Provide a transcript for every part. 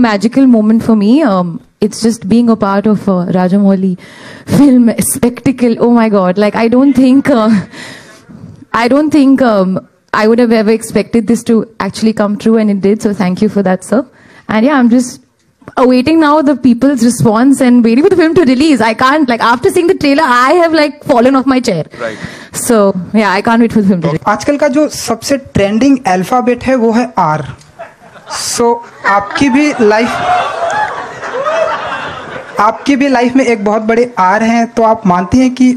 magical moment for me. It's just being a part of Rajamouli film spectacle. Oh my God! Like I don't think I would have ever expected this to actually come true, and it did. So thank you for that, sir. And yeah, I'm just awaiting now the people's response and waiting for the film to release. I can't, like, after seeing the trailer, I have like fallen off my chair. Right. So yeah, I can't wait for the film to release. आजकल का जो सबसे trending alphabet है वो है are. सो आपकी भी life में एक बहुत बड़े आर हैं, तो आप मानती हैं कि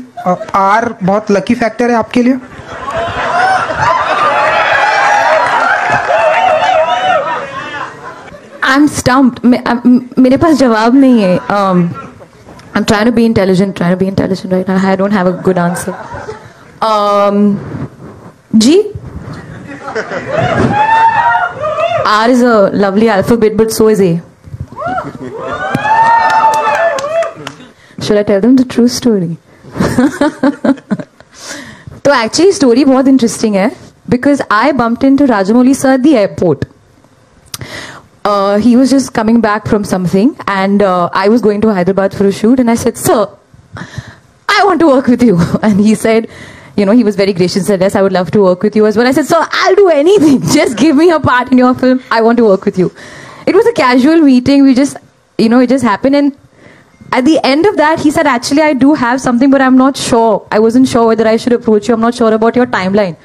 आर बहुत लकी फैक्टर है आपके लिए? I'm stumped. मेरे पास जवाब नहीं है. I'm trying to be intelligent right now. I don't have a good answer. G. R is a lovely alphabet, but so is A. Should I tell them the true story? तो actually story बहुत interesting है, because I bumped into Rajamouli sir at the airport. He was just coming back from something, and I was going to Hyderabad for a shoot, and I said, "Sir, I want to work with you." And he said, you know, he was very gracious and said, "Yes, I would love to work with you as well." I said, "Sir, I'll do anything. Just give me a part in your film. I want to work with you." It was a casual meeting. We just, you know, it just happened. And at the end of that, he said, "Actually, I do have something, but I'm not sure. I wasn't sure whether I should approach you. I'm not sure about your timeline."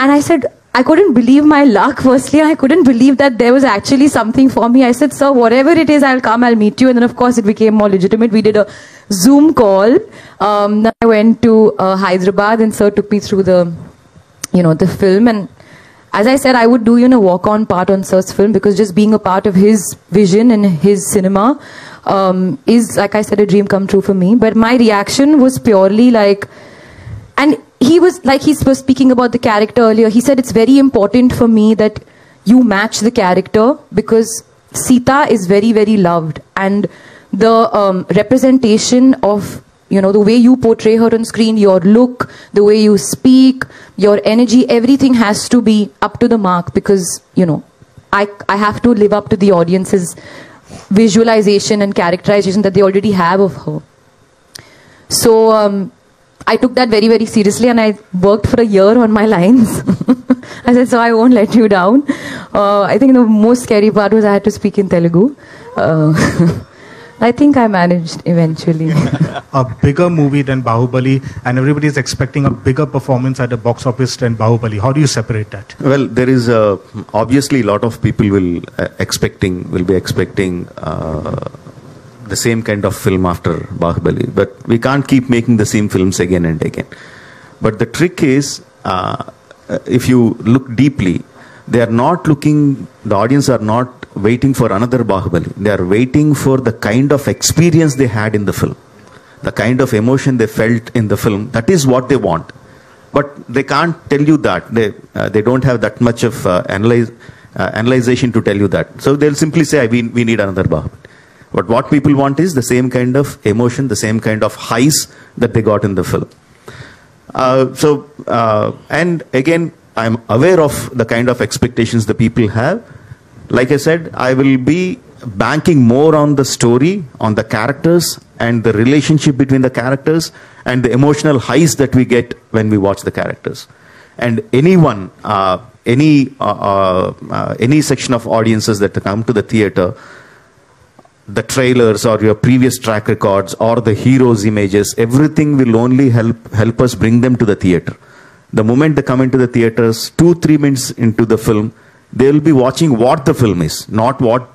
And I said, I couldn't believe my luck, firstly. I couldn't believe that there was actually something for me. I said, "Sir, whatever it is, I'll come, I'll meet you." And then, of course, it became more legitimate. We did a Zoom call. Then I went to Hyderabad, and sir took me through the, you know, the film. And as I said, I would do, you know, walk-on part on sir's film, because just being a part of his vision and his cinema is, like I said, a dream come true for me. But my reaction was purely like, and he was speaking about the character earlier. He said, "It's very important for me that you match the character, because Sita is very, very loved, and the representation of, you know, the way you portray her on screen, your look, the way you speak, your energy, everything has to be up to the mark, because, you know, I have to live up to the audience's visualization and characterization that they already have of her." So I took that very, very seriously, and I worked for a year on my lines. I said, "So I won't let you down." I think the most scary part was I had to speak in Telugu. I think I managed eventually. A bigger movie than Bahubali, and everybody is expecting a bigger performance at the box office than Bahubali. How do you separate that? Well, there is obviously a lot of people will be expecting the same kind of film after Bahubali, but we can't keep making the same films again and again. But the trick is, if you look deeply, the audience are not waiting for another Bahubali. They are waiting for the kind of experience they had in the film, the kind of emotion they felt in the film. That is what they want. But they can't tell you that. They don't have that much of analyzation to tell you that. So they'll simply say, we need another Bahubali. But what people want is the same kind of emotion, the same kind of highs that they got in the film. And again, I'm aware of the kind of expectations the people have. Like I said, I will be banking more on the story, on the characters, and the relationship between the characters, and the emotional highs that we get when we watch the characters. And anyone, any section of audiences that come to the theater, the trailers or your previous track records or the heroes' images, everything will only help us bring them to the theater. The moment they come into the theaters, 2-3 minutes into the film, they will be watching what the film is, not what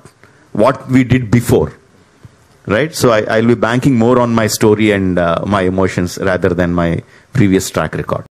we did before. Right? So I'll be banking more on my story and my emotions rather than my previous track record.